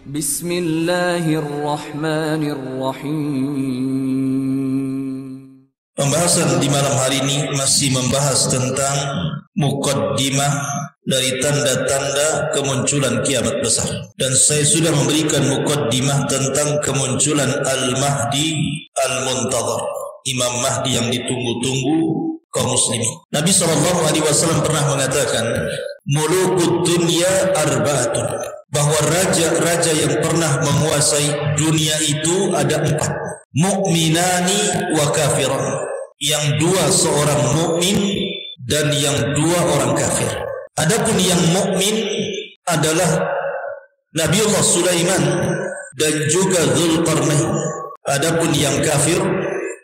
Bismillahirrahmanirrahim. Pembahasan di malam hari ini masih membahas tentang muqaddimah dari tanda-tanda kemunculan kiamat besar. Dan saya sudah memberikan muqaddimah tentang kemunculan Al-Mahdi Al-Muntadhar, Imam Mahdi yang ditunggu-tunggu kaum muslimin. Nabi SAW pernah mengatakan, mulukud dunya arba'atun, bahwa raja-raja yang pernah menguasai dunia itu ada 4. Mu'minani wa kafiran, yang 2 seorang mukmin dan yang 2 orang kafir. Adapun yang mukmin adalah Nabiullah Sulaiman dan juga Dzulqarnain. Adapun yang kafir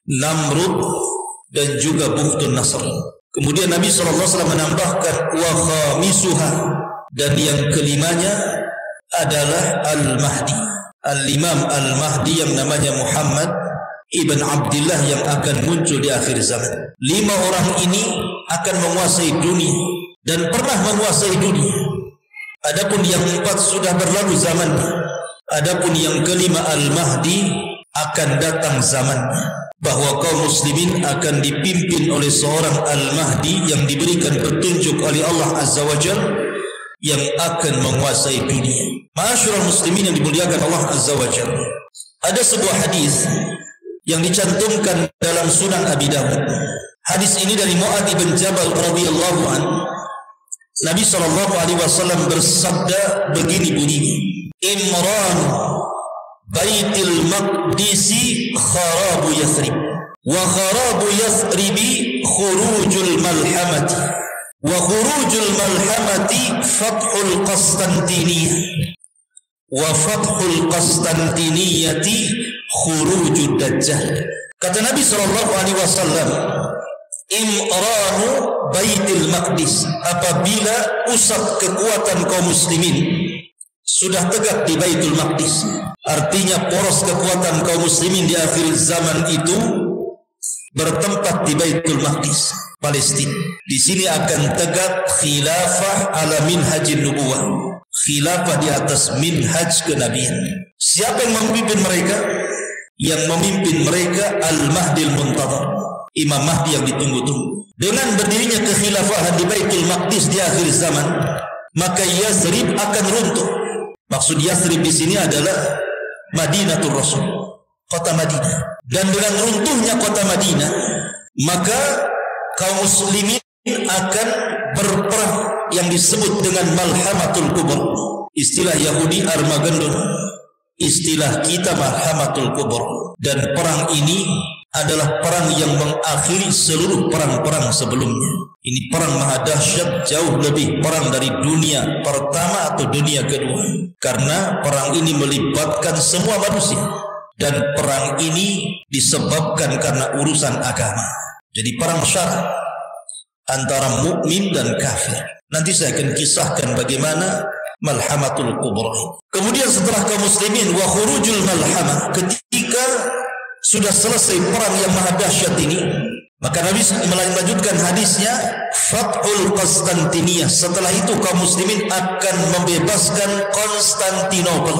Namrud dan juga Bukhtun Nasr. Kemudian Nabi SAW menambahkan wa khamisuha, dan yang kelimanya adalah Al-Mahdi, Al-Imam Al-Mahdi yang namanya Muhammad Ibn Abdullah yang akan muncul di akhir zaman. 5 orang ini akan menguasai dunia dan pernah menguasai dunia. Adapun yang 4 sudah berlalu zamannya. Adapun yang kelima Al-Mahdi akan datang zamannya, bahwa kaum muslimin akan dipimpin oleh seorang Al-Mahdi yang diberikan petunjuk oleh Allah Azza wa Jalla, yang akan menguasai dunia. Ma'asyiral muslimin yang dimuliakan Allah Azza wa Jalla, ada sebuah hadis yang dicantumkan dalam Sunan Abi Dawud. Hadis ini dari Mu'adz bin Jabal radhiyallahu anhu. Nabi SAW bersabda begini bunyinya, Imran Baitil Maqdisi kharabu Yathrib, wa kharabu Yathribi khurujul malhamati, wa khurujul malhamati fathul Qastantiniyah, wa fathul Qastantiniyati khurujud Dajjal. Kata Nabi SAW, Imranu Baitil Maqdis, apabila pusat kekuatan kaum muslimin sudah tegak di Baitul Maqdis, artinya poros kekuatan kaum muslimin di akhir zaman itu bertempat di Baitul Maqdis, Palestina. Di sini akan tegak khilafah ala minhajin nubuwah, khilafah di atas minhaj kenabian. Siapa yang memimpin mereka? Yang memimpin mereka Al-Mahdi Al-Muntadhar, Imam Mahdi yang ditunggu-tunggu. Dengan berdirinya kekhilafahan di Baitul Maqdis di akhir zaman, maka Yathrib akan runtuh. Maksud Yathrib di sini adalah Madinatul Rasul, kota Madinah. Dan dengan runtuhnya kota Madinah, maka kaum muslimin akan berperang yang disebut dengan Malhamatul Kubra. Istilah Yahudi Armageddon, istilah kita Malhamatul Kubra. Dan perang ini adalah perang yang mengakhiri seluruh perang-perang sebelumnya. Ini perang maha dahsyat, jauh lebih perang dari dunia pertama atau dunia kedua, karena perang ini melibatkan semua manusia, dan perang ini disebabkan karena urusan agama. Jadi perang syar'i antara mukmin dan kafir. Nanti saya akan kisahkan bagaimana Malhamatul Kubra. Kemudian setelah kaum muslimin wa khurujul malhamah, ketika sudah selesai perang yang maha dahsyat ini, maka Nabi melanjutkan hadisnya Fathul Qastantiniyah. Setelah itu kaum muslimin akan membebaskan Konstantinopel.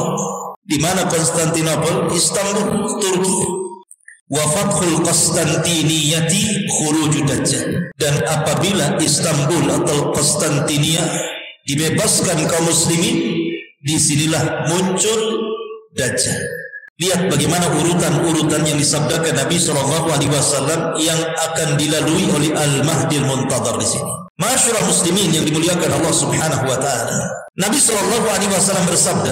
Di mana Konstantinopel? Istanbul, Turki. Wa fathul Qastantiniyati khurujud Dajjal. Dan apabila Istanbul atau Konstantinia dibebaskan kaum muslimin, disinilah muncul Dajjal. Lihat bagaimana urutan-urutan yang disabdakan Nabi SAW yang akan dilalui oleh Al-Mahdi Al-Muntadhar di sini. Ma'asyiral muslimin yang dimuliakan Allah Subhanahu wa taala. Nabi SAW bersabda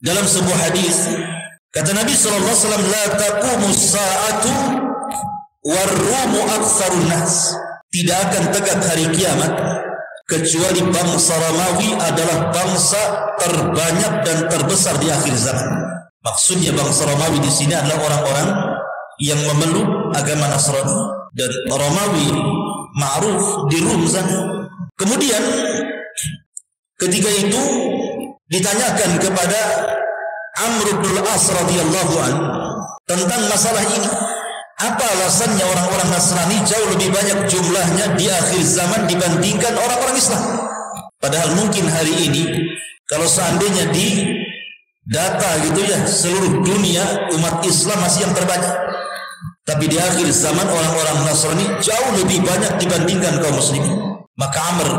dalam sebuah hadis, kata Nabi SAW, la taqumus sa'atu warrumu aktsarun nas. Tidak akan tegak hari kiamat kecuali bangsa Romawi adalah bangsa terbanyak dan terbesar di akhir zaman. Maksudnya bangsa Romawi di sini adalah orang-orang yang memeluk agama Nasrani, dan Romawi ma'ruf di Rum sana. Kemudian ketika itu ditanyakan kepada Amr bin Al-As radhiyallahu anhu tentang masalah ini. Apa alasannya orang-orang Nasrani jauh lebih banyak jumlahnya di akhir zaman dibandingkan orang-orang Islam? Padahal mungkin hari ini kalau seandainya data gitu ya, seluruh dunia umat Islam masih yang terbanyak. Tapi di akhir zaman orang-orang Nasrani jauh lebih banyak dibandingkan kaum muslimin. Maka Amr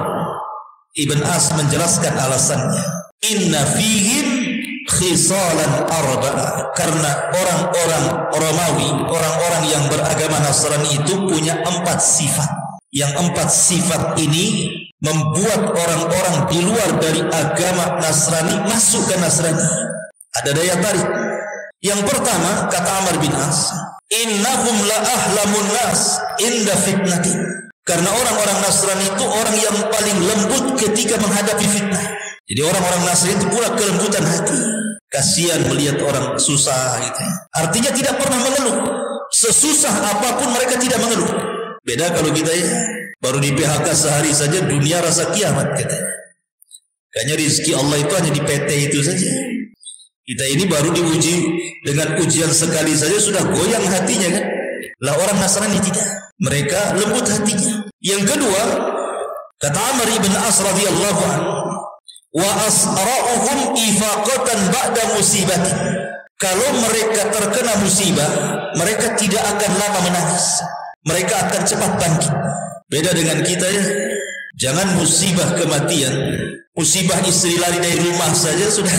ibn As menjelaskan alasannya. Inna fihim khisalan arba'ah. Karena orang-orang Romawi, orang-orang yang beragama Nasrani itu punya 4 sifat. Yang 4 sifat ini membuat orang-orang di luar dari agama Nasrani masuk ke Nasrani. Ada daya tarik. Yang pertama, kata Amr bin As, innahum la ahlamun nas inda fitnati. Karena orang-orang Nasrani itu orang yang paling lembut ketika menghadapi fitnah. Jadi orang-orang Nasrani itu pula kelembutan hati. Kasihan melihat orang susah gitu. Artinya tidak pernah mengeluh. Sesusah apapun mereka tidak mengeluh. Beda kalau kita ya, baru di PHK sehari saja dunia rasa kiamat katanya. Kayaknya rezeki Allah itu hanya di PT itu saja. Kita ini baru diuji dengan ujian sekali saja sudah goyang hatinya kan. Lah orang Nasrani tidak. Mereka lembut hatinya. Yang kedua, kata Amr ibn As radhiyallahu anhu, wa asra'uhum ifaqatan ba'da musibati. Kalau mereka terkena musibah, mereka tidak akan lama menangis. Mereka akan cepat bangkit. Beda dengan kita ya. Jangan musibah kematian, musibah istri lari dari rumah saja sudah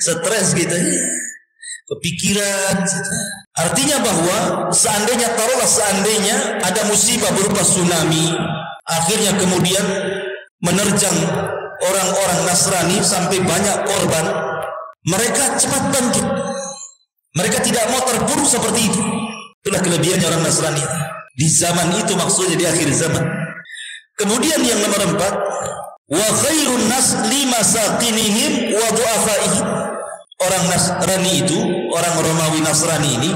stres gitu ya. Kepikiran. Artinya bahwa seandainya ada musibah berupa tsunami, akhirnya kemudian menerjang orang-orang Nasrani sampai banyak korban, mereka cepat bangkit. Mereka tidak mau terpuruk seperti itu. Itulah kelebihannya orang Nasrani di zaman itu, maksudnya di akhir zaman. Kemudian yang nomor 4, wa khairun nas limasakinihim wa du'afaihim. Orang Nasrani itu, orang Romawi Nasrani ini,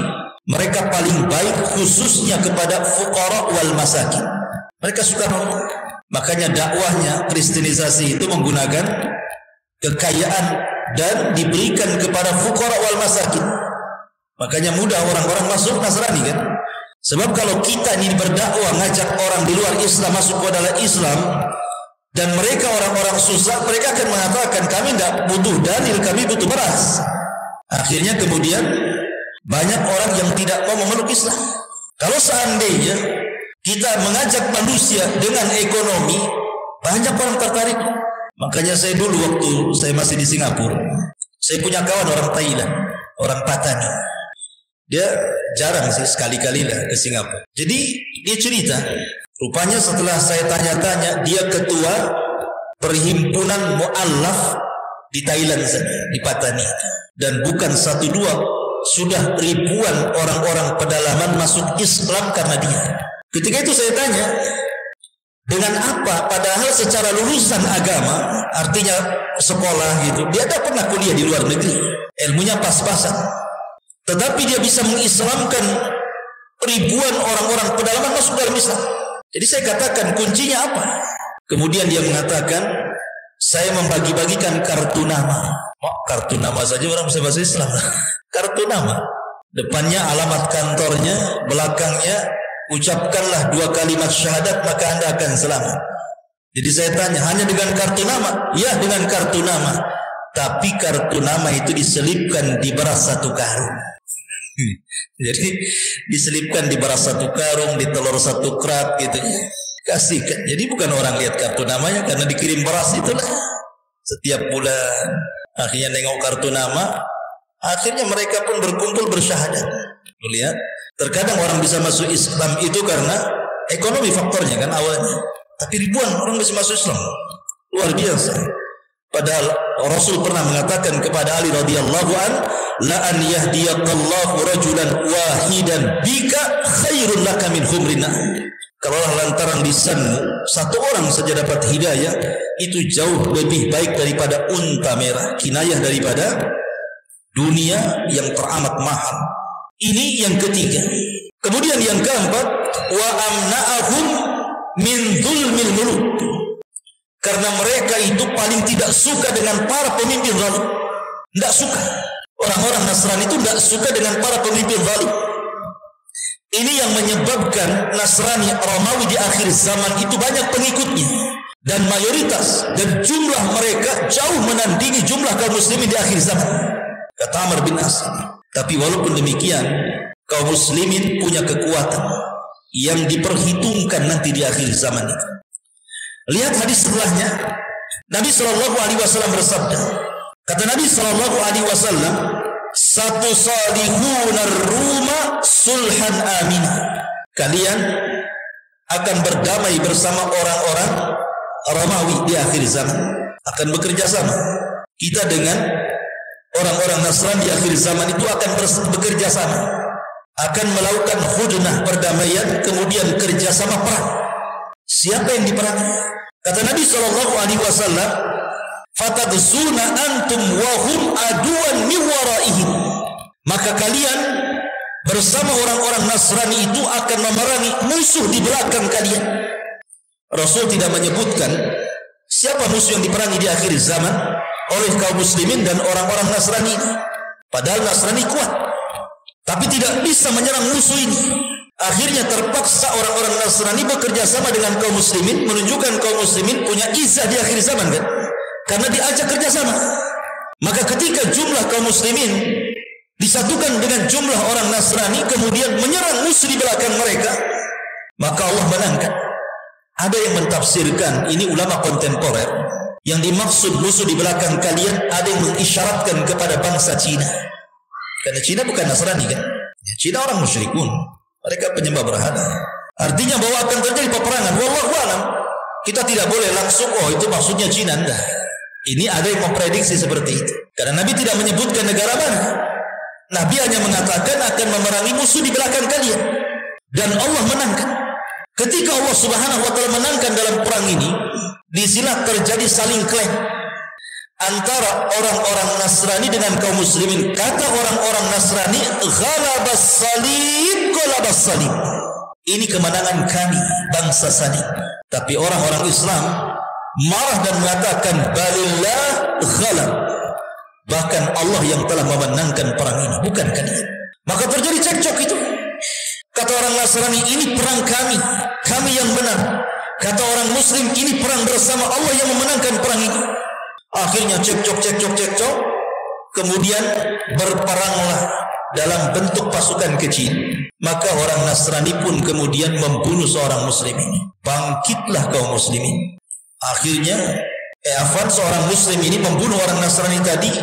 mereka paling baik khususnya kepada fuqara wal masakin. Mereka suka nolong. Makanya dakwahnya kristenisasi itu menggunakan kekayaan dan diberikan kepada fuqara wal masakin. Makanya mudah orang-orang masuk Nasrani kan. Sebab kalau kita ini berdakwah ngajak orang di luar Islam masuk ke dalam Islam, dan mereka orang-orang susah, mereka akan mengatakan kami tidak butuh dalil, kami butuh beras. Akhirnya kemudian banyak orang yang tidak mau memeluk Islam. Kalau seandainya kita mengajak manusia dengan ekonomi, banyak orang tertarik. Makanya saya dulu waktu saya masih di Singapura, saya punya kawan orang Thailand, orang Patani. Dia jarang sih, sekali-kali lah ke Singapura. Jadi dia cerita, rupanya setelah saya tanya-tanya, dia ketua perhimpunan mu'allaf di Thailand saja, di Patani. Dan bukan 1-2, sudah ribuan orang-orang pedalaman masuk Islam karena dia. Ketika itu saya tanya, dengan apa? Padahal secara lulusan agama, artinya sekolah gitu, dia tak pernah kuliah di luar negeri, ilmunya pas-pasan. Tetapi dia bisa mengislamkan ribuan orang-orang pedalaman masuk dalam Islam. Jadi saya katakan kuncinya apa? Kemudian dia mengatakan, saya membagi-bagikan kartu nama. Oh, kartu nama saja orang bisa bahasa Islam. Kartu nama. Depannya alamat kantornya, belakangnya ucapkanlah 2 kalimat syahadat maka Anda akan selamat. Jadi saya tanya, hanya dengan kartu nama? Ya, dengan kartu nama. Tapi kartu nama itu diselipkan di beras 1 karung. Jadi diselipkan di beras 1 karung, di telur 1 kerat gitu. Kasihkan. Jadi bukan orang lihat kartu namanya karena dikirim beras itulah setiap bulan. Akhirnya nengok kartu nama, akhirnya mereka pun berkumpul bersyahadat. Lihat, terkadang orang bisa masuk Islam itu karena ekonomi faktornya kan awalnya. Tapi ribuan orang bisa masuk Islam. Luar biasa. Padahal Rasul pernah mengatakan kepada Ali radhiyallahu an, la an yahdiyakallahu rajulan wahidan bika khairun laka min humrin. Kalau lantaran lisanmu 1 orang saja dapat hidayah, itu jauh lebih baik daripada unta merah, kinayah daripada dunia yang teramat mahal. Ini yang ketiga. Kemudian yang keempat, wa amna'ahum min dzulmil muluk. Karena mereka itu paling tidak suka dengan para pemimpin zalim. Tidak suka. Orang-orang Nasrani itu tidak suka dengan para pemimpin zalim. Ini yang menyebabkan Nasrani Romawi di akhir zaman itu banyak pengikutnya. Dan mayoritas dan jumlah mereka jauh menandingi jumlah kaum muslimin di akhir zaman. kata Amr bin As. Tapi walaupun demikian, kaum muslimin punya kekuatan yang diperhitungkan nanti di akhir zaman itu. Lihat hadis setelahnya. Nabi SAW bersabda, kata Nabi SAW, satu salihunar ruma sulhan aminah. Kalian akan berdamai bersama orang-orang Romawi di akhir zaman. Akan bekerja sama. Kita dengan orang-orang Nasrani di akhir zaman itu akan bekerja sama. Akan melakukan hudnah perdamaian, kemudian kerjasama perang. Siapa yang diperangi? Kata Nabi SAW, fatadzuna antum wahum aduan min waraihim. Maka kalian bersama orang-orang Nasrani itu akan memerangi musuh di belakang kalian. Rasul tidak menyebutkan siapa musuh yang diperangi di akhir zaman oleh kaum muslimin dan orang-orang Nasrani. Padahal Nasrani kuat, tapi tidak bisa menyerang musuh ini. Akhirnya terpaksa orang-orang Nasrani bekerja sama dengan kaum muslimin, menunjukkan kaum muslimin punya izah di akhir zaman, kan? Karena diajak kerjasama. Maka ketika jumlah kaum muslimin disatukan dengan jumlah orang Nasrani, kemudian menyerang musuh di belakang mereka, maka Allah menangkan. Ada yang mentafsirkan, ini ulama kontemporer, yang dimaksud musuh di belakang kalian ada yang mengisyaratkan kepada bangsa Cina. Karena Cina bukan Nasrani, kan? Cina orang musyrikun. Mereka penyembah berhala. Artinya bahwa akan terjadi peperangan. Wallahu a'lam. Kita tidak boleh langsung, oh itu maksudnya Cina. Enggak. Ini ada yang memprediksi seperti itu. Karena Nabi tidak menyebutkan negara mana. Nabi hanya mengatakan akan memerangi musuh di belakang kalian. Dan Allah menangkan. Ketika Allah Subhanahu wa ta'ala menangkan dalam perang ini, disinilah terjadi saling klaim antara orang-orang Nasrani dengan kaum muslimin. Kata orang-orang Nasrani, ghalabas salib, ghalabas salib. Ini kemenangan kami, bangsa salib. Tapi orang-orang Islam marah dan mengatakan, balillah ghalab. Bahkan Allah yang telah memenangkan perang ini, bukan kalian. Maka terjadi cekcok itu. Kata orang Nasrani, ini perang kami, kami yang benar. Kata orang Muslim, ini perang bersama, Allah yang memenangkan perang ini. Akhirnya cekcok. Kemudian berperanglah dalam bentuk pasukan kecil. Maka orang Nasrani pun kemudian membunuh seorang muslim ini. Bangkitlah kaum muslimin. Akhirnya seorang muslim ini membunuh orang Nasrani tadi,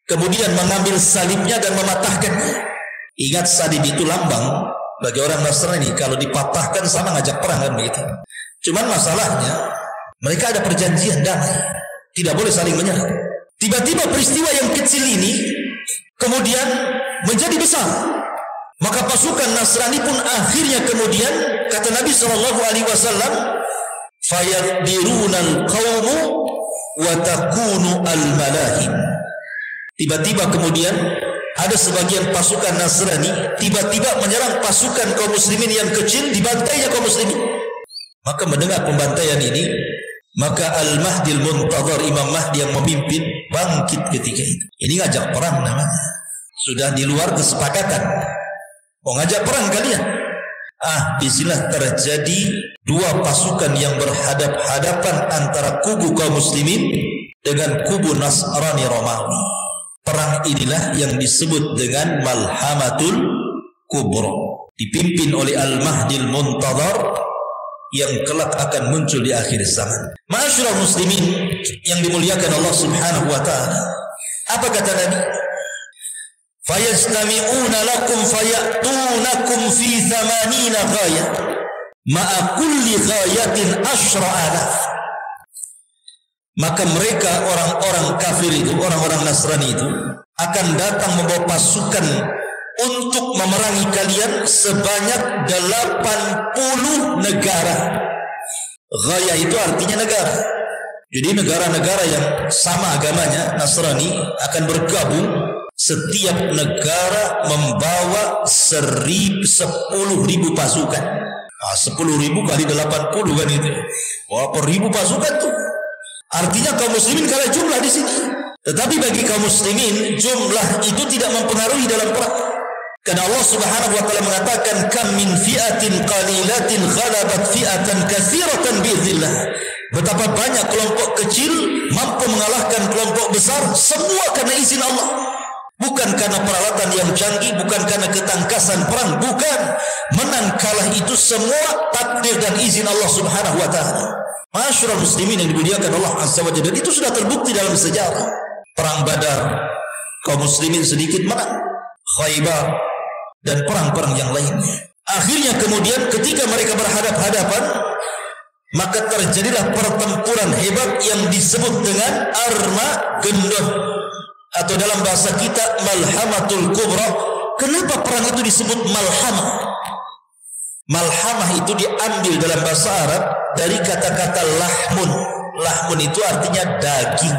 kemudian mengambil salibnya dan mematahkannya. Ingat, salib itu lambang bagi orang Nasrani. Kalau dipatahkan sama ngajak perang, kan begitu. Cuman masalahnya mereka ada perjanjian damai, tidak boleh saling menyerang. Tiba-tiba peristiwa yang kecil ini kemudian menjadi besar. Maka pasukan Nasrani pun akhirnya kemudian, kata Nabi SAW, fayaddirunal qawmu wa takunu al-malahim. Tiba-tiba kemudian ada sebagian pasukan Nasrani tiba-tiba menyerang pasukan kaum muslimin yang kecil, dibantainya kaum muslimin. Maka mendengar pembantaian ini, maka Al-Mahdil Muntadhar, Imam Mahdi yang memimpin, bangkit ketika itu. Ini ngajak perang namanya. Sudah di luar kesepakatan. Mau ngajak perang kalian. Disinilah terjadi dua pasukan yang berhadap-hadapan antara kubu kaum muslimin dengan kubu Nasrani Romawi. Perang inilah yang disebut dengan Malhamatul Kubra, dipimpin oleh Al-Mahdil Muntadhar yang kelak akan muncul di akhir zaman. Ma'asyiral muslimin yang dimuliakan Allah Subhanahu wa ta'ala, apa kata Nabi? Fayastami'una lakum fayatunakum fi 80 ghayah ma'a kulli ghayatin 10,000. Maka mereka orang-orang kafir itu, orang-orang Nasrani itu akan datang membawa pasukan untuk memerangi kalian sebanyak 80 negara. Ghaya itu artinya negara. Jadi negara-negara yang sama agamanya, Nasrani, akan bergabung. Setiap negara membawa 10.000 pasukan. 10.000 kali 80 kan itu. Wah, per ribu pasukan tuh. Artinya kaum muslimin kalah jumlah di sini. Tetapi bagi kaum muslimin jumlah itu tidak mempengaruhi dalam perang. Karena Allah Subhanahu wa ta'ala mengatakan, kam min fi'atin qalilatin ghalabat fi'atan katsiratan bi'idznillah. Betapa banyak kelompok kecil mampu mengalahkan kelompok besar, semua karena izin Allah. Bukan karena peralatan yang canggih, bukan karena ketangkasan perang, bukan. Menang kalah itu semua takdir dan izin Allah Subhanahu wa taala. Masyarul muslimin yang dimuliakan Allah Azza wa Jalla, dan itu sudah terbukti dalam sejarah. Perang Badar, kaum muslimin sedikit menang. Khaybar dan perang-perang yang lainnya. Akhirnya kemudian ketika mereka berhadap-hadapan, maka terjadilah pertempuran hebat yang disebut dengan Armageddon, atau dalam bahasa kita Malhamatul Kubra. Kenapa perang itu disebut malhamah? Malhamah itu diambil dalam bahasa Arab dari kata-kata lahmun. Lahmun itu artinya daging.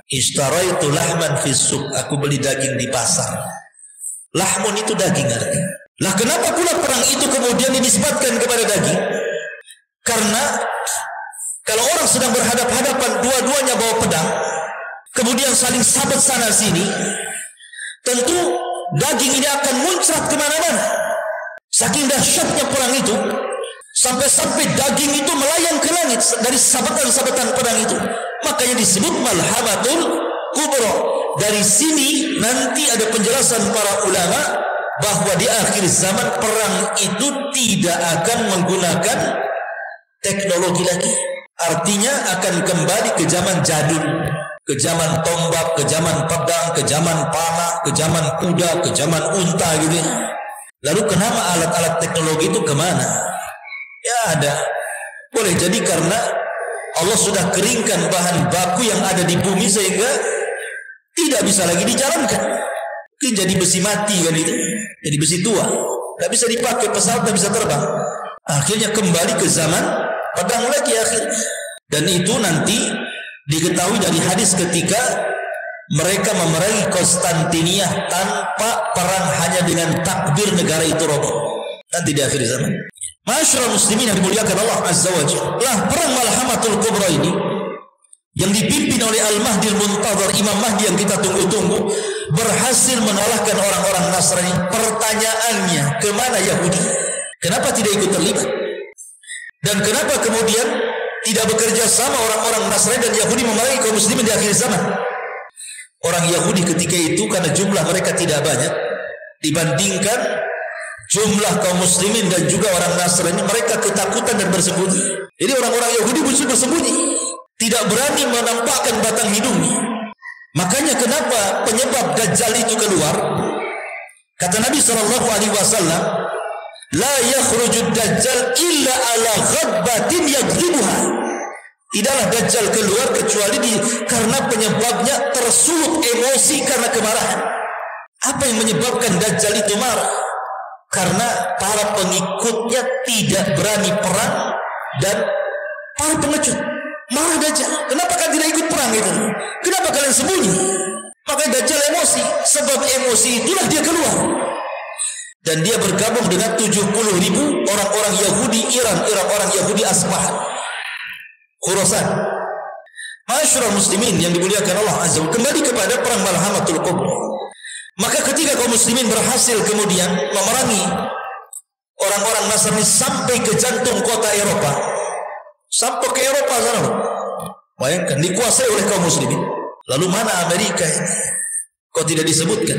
Ishtaraitu lahman fis-suq, aku beli daging di pasar. Lahmun itu daging artinya. Lah kenapa pula perang itu kemudian dinisbatkan kepada daging? Karena kalau orang sedang berhadap-hadapan, dua-duanya bawa pedang, kemudian saling sabet sana sini, tentu daging ini akan muncrat kemana-mana. Saking dahsyatnya perang itu, sampai-sampai daging itu melayang ke langit dari sabetan-sabetan pedang itu. Makanya disebut Malhamatul Kubra. Dari sini nanti ada penjelasan para ulama bahwa di akhir zaman perang itu tidak akan menggunakan teknologi lagi. Artinya akan kembali ke zaman jadul, ke zaman tombak, ke zaman pedang, ke zaman panah, ke zaman kuda, ke zaman unta gitu. Lalu kenapa alat-alat teknologi itu kemana? Ya ada. Boleh jadi karena Allah sudah keringkan bahan baku yang ada di bumi sehingga tidak bisa lagi dijalankan. Mungkin jadi besi mati kan itu, jadi besi tua, tidak bisa dipakai, pesawat tidak bisa terbang. Akhirnya kembali ke zaman pedang lagi akhirnya. Dan itu nanti diketahui dari hadis ketika mereka memerangi Konstantinia tanpa perang, hanya dengan takbir negara itu roboh. Nanti di akhir zaman. Masyarul muslimin yang dimuliakan Allah Azza wa Jalla, perang Malhamatul Kubra ini yang dipimpin oleh Al-Mahdi Al-Muntadhar, Imam Mahdi yang kita tunggu-tunggu, berhasil mengalahkan orang-orang Nasrani. Pertanyaannya, kemana Yahudi? Kenapa tidak ikut terlibat? Dan kenapa kemudian tidak bekerja sama orang-orang Nasrani dan Yahudi memerangi kaum muslimin di akhir zaman? Orang Yahudi ketika itu karena jumlah mereka tidak banyak dibandingkan jumlah kaum muslimin dan juga orang Nasrani, mereka ketakutan dan bersembunyi. Jadi orang-orang Yahudi bersembunyi, tidak berani menampakkan batang hidungnya. Makanya kenapa penyebab Dajjal itu keluar? Kata Nabi SAW, la yakhrujud Dajjal illa ala ghadbatin yaghdhibuha. Tidaklah Dajjal keluar kecuali karena penyebabnya tersulut emosi karena kemarahan. Apa yang menyebabkan Dajjal itu marah? Karena para pengikutnya tidak berani perang dan para pengecut. Marah Dajjal, kenapa kalian tidak ikut perang itu? Kenapa kalian sembunyi? Makanya Dajjal emosi. Sebab emosi itulah dia keluar. Dan dia bergabung dengan 70.000 orang-orang Yahudi Iran, orang Yahudi Asbahan, Khurasan. Masyarul muslimin yang dimuliakan Allah Azza wa Jalla, kembali kepada perang Malhamatul Kubra. Maka ketika kaum muslimin berhasil kemudian memerangi orang-orang Nasrani sampai ke jantung kota Eropa, sampai ke Eropa sana, bayangkan dikuasai oleh kaum muslimin. Lalu mana Amerika ini? Kok tidak disebutkan?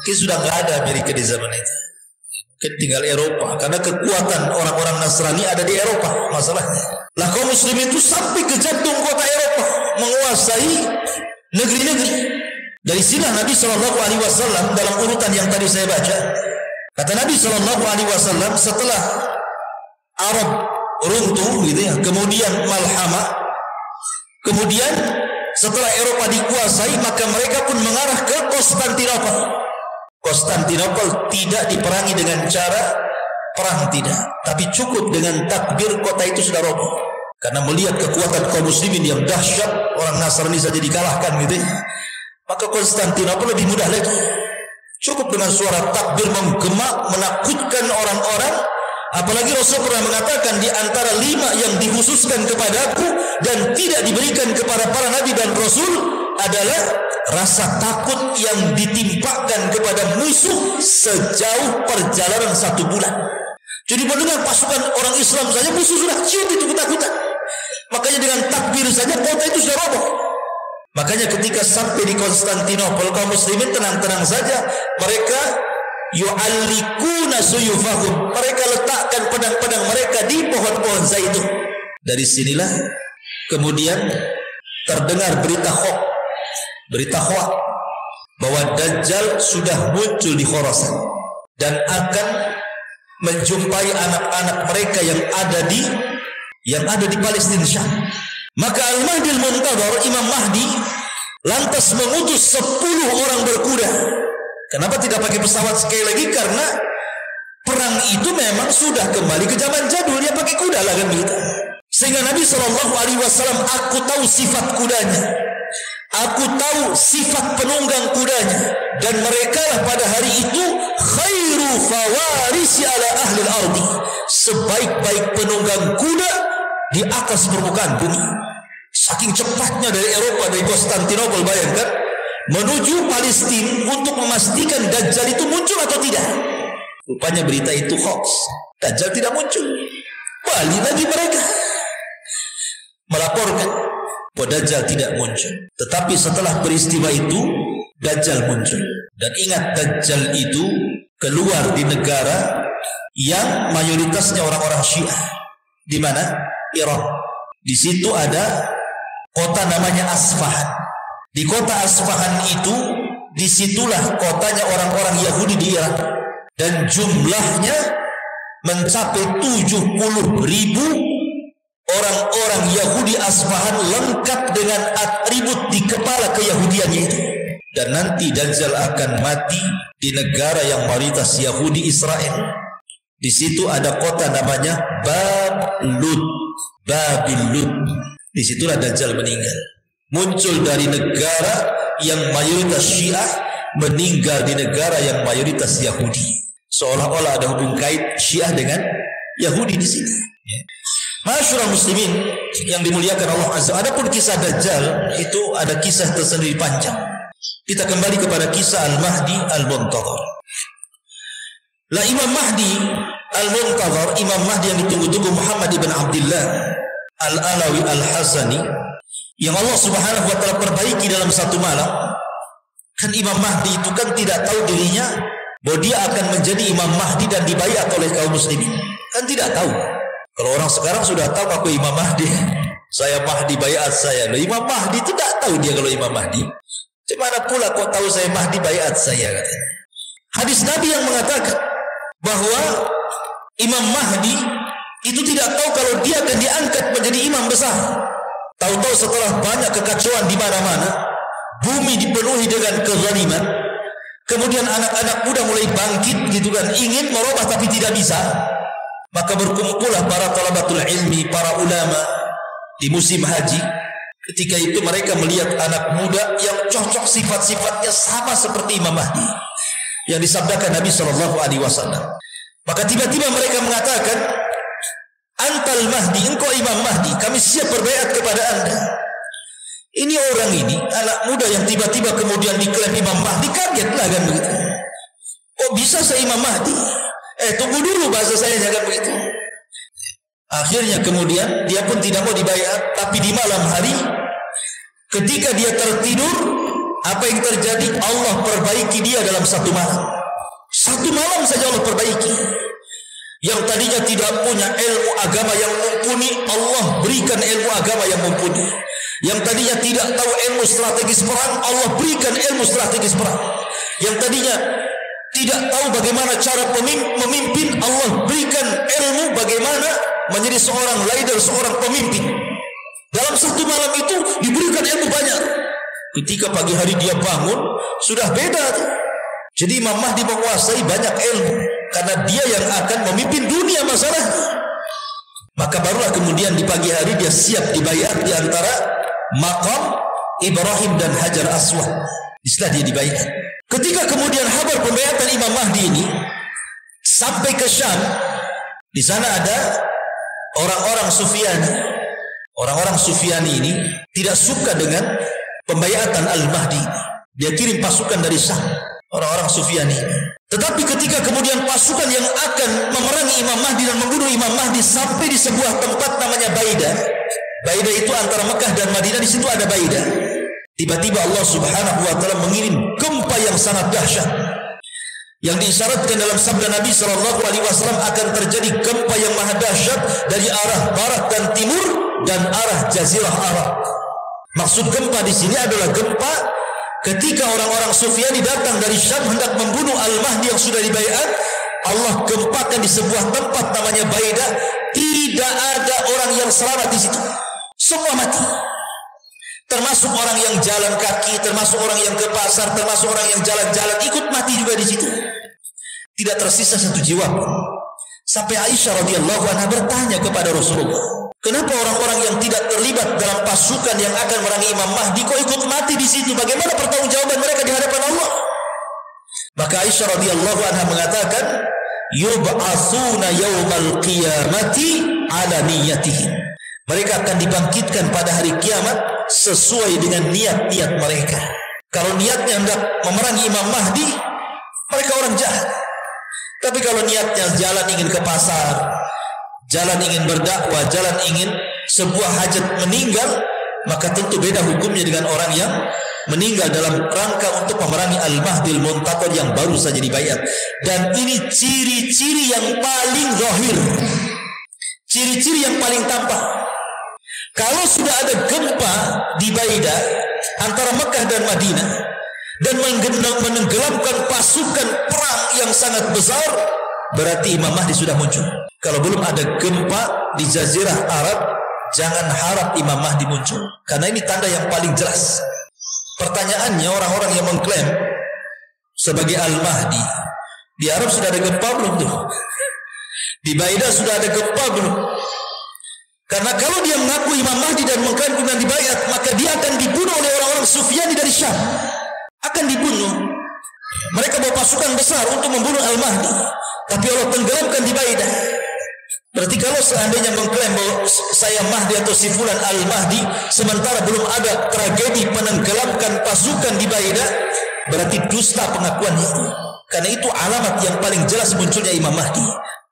Mungkin sudah nggak ada Amerika di zaman itu. Mungkin tinggal Eropa, karena kekuatan orang-orang Nasrani ada di Eropa masalahnya. Lah kaum muslimin itu sampai ke jantung kota Eropa, menguasai negeri-negeri. Dari sini Nabi SAW dalam urutan yang tadi saya baca, kata Nabi SAW, setelah Arab runtuh gitu ya, kemudian Malhamah, kemudian setelah Eropa dikuasai, maka mereka pun mengarah ke Konstantinopel. Konstantinopel tidak diperangi dengan cara perang, tidak, tapi cukup dengan takbir kota itu sudah roboh. Karena melihat kekuatan kaum muslimin yang dahsyat, orang Nasrani saja dikalahkan gitu ya. Maka Konstantinopel lebih mudah lagi. Cukup dengan suara takbir menggema, menakutkan orang-orang. Apalagi Rasul pernah mengatakan, di antara 5 yang dikhususkan kepadaku dan tidak diberikan kepada para nabi dan rasul adalah rasa takut yang ditimpakan kepada musuh sejauh perjalanan 1 bulan. Jadi mendengar pasukan orang Islam saja, musuh sudah ciut itu ketakutan. Makanya dengan takbir saja kota itu sudah roboh. Makanya ketika sampai di Konstantinopel, kaum muslimin tenang-tenang saja. Mereka yu'allikuna suyufahum, mereka letakkan pedang-pedang mereka di pohon-pohon zaitun. Dari sinilah kemudian terdengar berita hoax bahwa Dajjal sudah muncul di Khurasan dan akan menjumpai anak-anak mereka yang ada di Palestina Syam. Maka Al-Mahdi Al-Muntadhar, Imam Mahdi, lantas mengutus 10 orang berkuda. Kenapa tidak pakai pesawat sekali lagi? Karena perang itu memang sudah kembali ke zaman jadul, dia pakai kuda lah kan begitu. Sehingga Nabi SAW, aku tahu sifat kudanya, aku tahu sifat penunggang kudanya, dan mereka lah pada hari itu khairu fawarisi ala ahli al-ardi, sebaik-baik penunggang kuda di atas permukaan bumi. Saking cepatnya dari Eropa, dari Konstantinopel, bayangkan, menuju Palestina untuk memastikan Dajjal itu muncul atau tidak. Rupanya berita itu hoax, Dajjal tidak muncul. Balik lagi mereka melaporkan bahwa Dajjal tidak muncul. Tetapi setelah peristiwa itu Dajjal muncul. Dan ingat, Dajjal itu keluar di negara yang mayoritasnya orang-orang Syiah. Di mana? Irak. Di situ ada kota namanya Asfahan. Di kota Asfahan itu, disitulah kotanya orang-orang Yahudi di Irak. Dan jumlahnya mencapai 70.000 orang-orang Yahudi Asfahan, lengkap dengan atribut di kepala keyahudiannya itu. Dan nanti Dajjal akan mati di negara yang mayoritas Yahudi, Israel. Di situ ada kota namanya Babilud. Di situlah Dajjal meninggal. Muncul dari negara yang mayoritas Syiah, meninggal di negara yang mayoritas Yahudi. Seolah-olah ada hubung kait Syiah dengan Yahudi di sini. Masyaallah muslimin yang dimuliakan Allah Azza. Adapun kisah Dajjal itu ada kisah tersendiri panjang. Kita kembali kepada kisah Al-Mahdi Al-Muntadhar. Lah Imam Mahdi Al-Muntadhar, Imam Mahdi yang ditunggu-tunggu, Muhammad ibn Abdullah Al-Alawi Al-Hasani, yang Allah Subhanahu wa taala perbaiki dalam satu malam. Kan Imam Mahdi itu kan tidak tahu dirinya bahwa dia akan menjadi Imam Mahdi dan dibayat oleh kaum muslimin. Kan tidak tahu. Kalau orang sekarang sudah tahu aku Imam Mahdi, saya Mahdi, bayat saya. Nah, Imam Mahdi itu tidak tahu dia kalau Imam Mahdi. Gimana pula kok tahu saya Mahdi, bayat saya, katanya. Hadis Nabi yang mengatakan bahwa Imam Mahdi itu tidak tahu kalau dia akan diangkat menjadi imam besar. Tahu-tahu setelah banyak kekacauan di mana-mana, bumi dipenuhi dengan kezaliman, kemudian anak-anak muda mulai bangkit gitu kan, ingin merubah tapi tidak bisa. Maka berkumpullah para talabatul ilmi, para ulama di musim haji. Ketika itu mereka melihat anak muda yang cocok sifat-sifatnya sama seperti Imam Mahdi yang disabdakan Nabi SAW. Maka tiba-tiba mereka mengatakan, Antal Mahdi, engkau Imam Mahdi, kami siap berbayat kepada anda. Ini orang ini, anak muda yang tiba-tiba kemudian diklaim Imam Mahdi, kagetlah kan begitu. Oh bisa saya Imam Mahdi? Tunggu dulu, bahasa saya jangan begitu. Akhirnya kemudian dia pun tidak mau dibayat. Tapi di malam hari, ketika dia tertidur, apa yang terjadi? Allah perbaiki dia dalam satu malam. Satu malam saja Allah perbaiki. Yang tadinya tidak punya ilmu agama yang mumpuni, Allah berikan ilmu agama yang mumpuni. Yang tadinya tidak tahu ilmu strategis perang, Allah berikan ilmu strategis perang. Yang tadinya tidak tahu bagaimana cara memimpin, Allah berikan ilmu bagaimana menjadi seorang leader, seorang pemimpin. Dalam satu malam itu diberikan ilmu banyak. Ketika pagi hari dia bangun, sudah beda. Jadi Imam Mahdi menguasai banyak ilmu, karena dia yang akan memimpin dunia masalahnya. Maka barulah kemudian di pagi hari dia siap dibayar di antara Maqam Ibrahim dan Hajar Aswad. Istilah dia dibayar. Ketika kemudian kabar pembayatan Imam Mahdi ini sampai ke Syam, di sana ada orang-orang Sufyani. Orang-orang Sufyani ini tidak suka dengan pembayatan Al-Mahdi. Dia kirim pasukan dari Syam, orang-orang Sufyani. Tetapi ketika kemudian pasukan yang akan memerangi Imam Mahdi dan membunuh Imam Mahdi sampai di sebuah tempat namanya Baidah. Baidah itu antara Mekah dan Madinah, di situ ada Baidah. Tiba-tiba Allah Subhanahu wa taala mengirim gempa yang sangat dahsyat. Yang diisyaratkan dalam sabda Nabi sallallahu alaihi wasallam akan terjadi gempa yang maha dahsyat dari arah barat dan timur dan arah jazirah Arab. Maksud gempa di sini adalah gempa ketika orang-orang Sufyani datang dari Syam hendak membunuh Al-Mahdi yang sudah dibaiat. Allah gempakan di sebuah tempat namanya Baidah. Tidak ada orang yang selamat di situ. Semua mati. Termasuk orang yang jalan kaki, termasuk orang yang ke pasar, termasuk orang yang jalan-jalan ikut mati juga di situ. Tidak tersisa satu jiwa pun. Sampai Aisyah radhiyallahu anha bertanya kepada Rasulullah, kenapa orang-orang yang tidak terlibat dalam pasukan yang akan merangi Imam Mahdi kok ikut mati di situ? Bagaimana pertanggungjawaban mereka di hadapan Allah? Maka Aisyah radhiyallahu anha mengatakan, yub'atsuna yaumal qiyamati ala niyyatihim. Mereka akan dibangkitkan pada hari kiamat sesuai dengan niat-niat mereka. Kalau niatnya hendak memerangi Imam Mahdi, mereka orang jahat. Tapi kalau niatnya jalan ingin ke pasar, jalan ingin berdakwah, jalan ingin sebuah hajat meninggal, maka tentu beda hukumnya dengan orang yang meninggal dalam rangka untuk memerangi Al-Mahdi Al-Muntaqad yang baru saja dibayat. Dan ini ciri-ciri yang paling zahir, ciri-ciri yang paling tampak. Kalau sudah ada gempa di Baidah antara Mekah dan Madinah dan menenggelamkan pasukan perang yang sangat besar, berarti Imam Mahdi sudah muncul. Kalau belum ada gempa di Jazirah Arab, jangan harap Imam Mahdi muncul, karena ini tanda yang paling jelas. Pertanyaannya, orang-orang yang mengklaim sebagai Al-Mahdi, di Arab sudah ada gempa belum tuh? Di Baidah sudah ada gempa belum? Karena kalau dia mengaku Imam Mahdi dan mengklaim kemudian dibayat, maka dia akan dibunuh oleh orang-orang Sufyani dari Syam. Akan dibunuh. Mereka bawa pasukan besar untuk membunuh Al-Mahdi, tapi Allah tenggelamkan di Baidah. Berarti kalau seandainya mengklaim bahwa saya Mahdi atau si fulan Al-Mahdi, sementara belum ada tragedi penenggelamkan pasukan di Baidah, berarti dusta pengakuannya itu. Karena itu alamat yang paling jelas munculnya Imam Mahdi.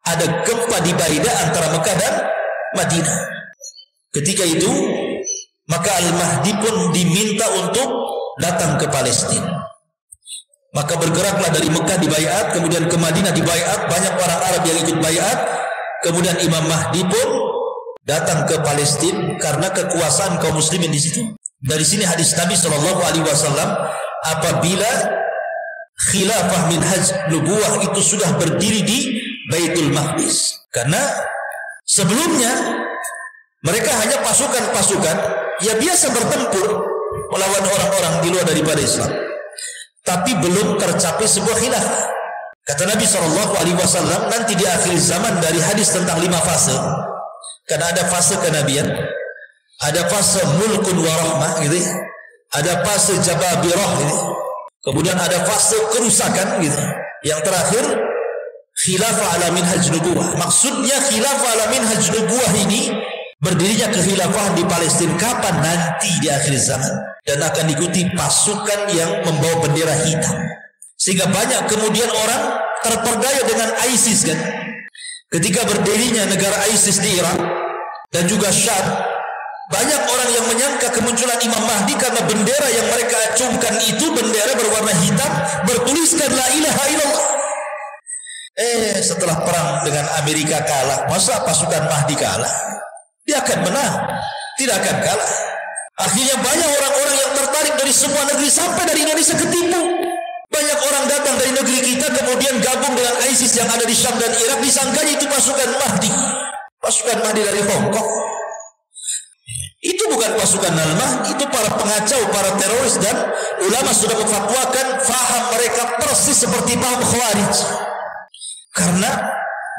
Ada gempa di Baidah antara Mekah dan Madinah. Ketika itu maka Al-Mahdi pun diminta untuk datang ke Palestina. Maka bergeraklah dari Mekah dibaiat, kemudian ke Madinah dibaiat, banyak orang Arab yang ikut baiat. Kemudian Imam Mahdi pun datang ke Palestina karena kekuasaan kaum muslimin di situ. Dari sini hadis Nabi sallallahu alaihi wasallam, apabila khilafah minhaj nubuwah itu sudah berdiri di Baitul Maqdis. Karena sebelumnya mereka hanya pasukan-pasukan ya biasa bertempur melawan orang-orang di luar daripada Islam, tapi belum tercapai sebuah khilafah. Kata Nabi SAW, nanti di akhir zaman dari hadis tentang 5 fase, karena ada fase kenabian, ada fase mulkun warahmah gitu, ada fase jababirah gitu, kemudian ada fase kerusakan gitu, yang terakhir khilafah ala minhaj nubuwah. Maksudnya khilafah ala minhaj nubuwah ini berdirinya kekhilafah di Palestina kapan? Nanti di akhir zaman, dan akan diikuti pasukan yang membawa bendera hitam. Sehingga banyak kemudian orang terperdaya dengan ISIS kan. Ketika berdirinya negara ISIS di Irak dan juga Syam, banyak orang yang menyangka kemunculan Imam Mahdi karena bendera yang mereka acungkan itu bendera berwarna hitam bertuliskan la ilaha illallah. Setelah perang dengan Amerika kalah, masa pasukan Mahdi kalah? Dia akan menang, tidak akan kalah. Akhirnya banyak orang-orang yang tertarik dari semua negeri sampai dari Indonesia ketipu. Banyak orang datang dari negeri kita kemudian gabung dengan ISIS yang ada di Syam dan Irak, disangkanya itu pasukan Mahdi. Pasukan Mahdi dari Hong Kong. Itu bukan pasukan Al-Mahdi, itu para pengacau, para teroris, dan ulama sudah memfatwakan faham mereka persis seperti paham Khawarij. Karena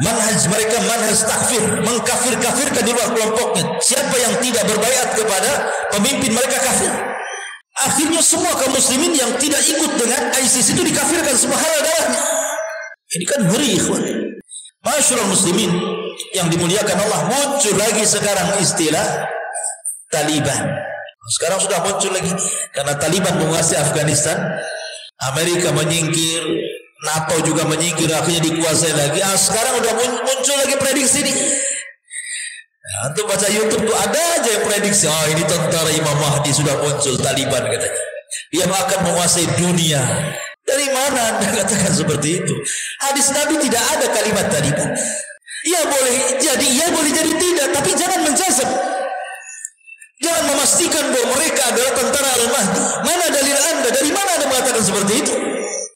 manhaj mereka manhaj takfir, mengkafir-kafirkan di luar kelompoknya. Siapa yang tidak berbaiat kepada pemimpin mereka kafir. Akhirnya semua kaum muslimin yang tidak ikut dengan ISIS itu dikafirkan semua halal darahnya. Ini kan ngeri ikhwan. Masyaallah muslimin yang dimuliakan Allah, muncul lagi sekarang istilah Taliban. Sekarang sudah muncul lagi karena Taliban menguasai Afghanistan, Amerika menyingkir, NATO juga menyingkir, akhirnya dikuasai lagi. Sekarang udah muncul lagi prediksi ini. Nah, untuk baca YouTube tuh ada aja yang prediksi, oh ini tentara Imam Mahdi sudah muncul, Taliban katanya. Dia akan menguasai dunia. Dari mana Anda katakan seperti itu? Hadis Nabi tidak ada kalimat Taliban. Ya boleh jadi, ya boleh jadi tidak, tapi jangan menjazam. Jangan memastikan bahwa mereka adalah tentara Al-Mahdi. Mana dalil Anda? Dari mana Anda mengatakan seperti itu?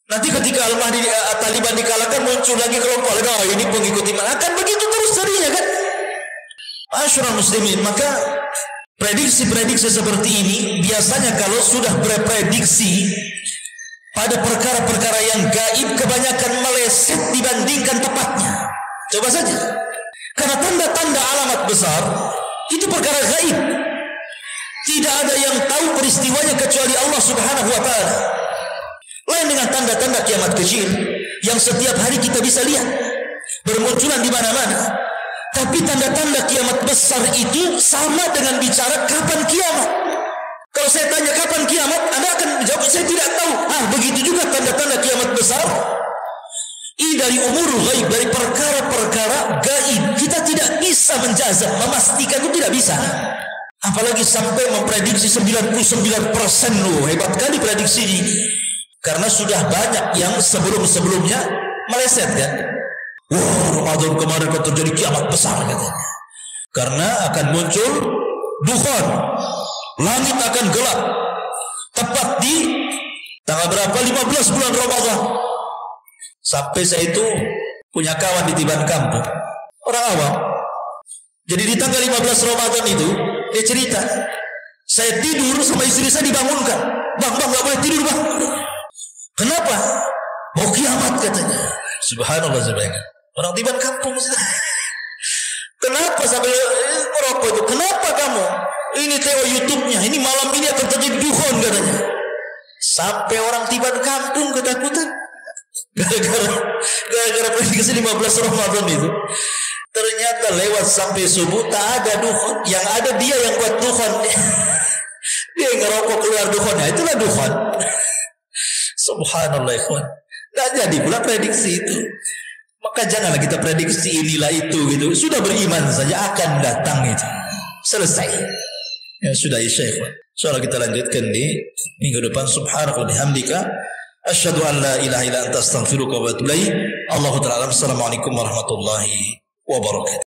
Nanti ketika Al-Mahdi Taliban dikalahkan, muncul lagi kelompok lain. Oh, ini pengikut iman. Akan begitu terus jadinya kan? Masyarul muslimin, maka prediksi-prediksi seperti ini biasanya kalau sudah berprediksi pada perkara-perkara yang gaib, kebanyakan meleset dibandingkan tepatnya. Coba saja. Karena tanda-tanda alamat besar itu perkara gaib. Tidak ada yang tahu peristiwanya kecuali Allah Subhanahu wa taala. Lain dengan tanda-tanda kiamat kecil yang setiap hari kita bisa lihat bermunculan di mana-mana. Tapi tanda-tanda kiamat besar itu sama dengan bicara kapan kiamat. Kalau saya tanya kapan kiamat, Anda akan menjawab saya tidak tahu. Begitu juga tanda-tanda kiamat besar. Ini dari umur gaib, dari perkara-perkara gaib. Kita tidak bisa menjazam, memastikan itu tidak bisa. Apalagi sampai memprediksi 99% loh. Hebat kali prediksi ini. Karena sudah banyak yang sebelum-sebelumnya meleset kan. Wah, Ramadan kemarin kok terjadi kiamat besar katanya. Karena akan muncul dukhan, langit akan gelap. Tepat di tanggal berapa? 15 bulan Ramadan. Sampai saya itu punya kawan di Tiban Kampung, orang awam. Jadi di tanggal 15 Ramadan itu dia cerita, saya tidur sama istri saya dibangunkan. Bang, gak boleh tidur bang. Kenapa? Mau kiamat katanya. Subhanallah, subhanallah. Orang Tiban Kampung. Kenapa sampai merokok itu? Kenapa kamu? Ini teo YouTube-nya. Ini malam ini akan terjadi dukhon katanya. Sampai orang Tiban Kampung ketakutan. Gara-gara prediksi 15 Ramadan itu. Ternyata lewat sampai subuh tak ada dukhon. Yang ada dia yang buat dukhon. Dia ngerokok keluar dukhonnya. Itulah dukhon. Subhanallah ikhwan. Tak jadi pula prediksi itu. Maka janganlah kita prediksi inilah itu gitu. Sudah beriman saja akan datang itu. Selesai. Ya sudah isya ikhwan. Soalnya kita lanjutkan di minggu depan. Subhanallah bihamdika asyhadu an la ilaha illa anta astaghfiruka wa atubu ilaik. Allahu ta'ala. Assalamualaikum warahmatullahi wabarakatuh.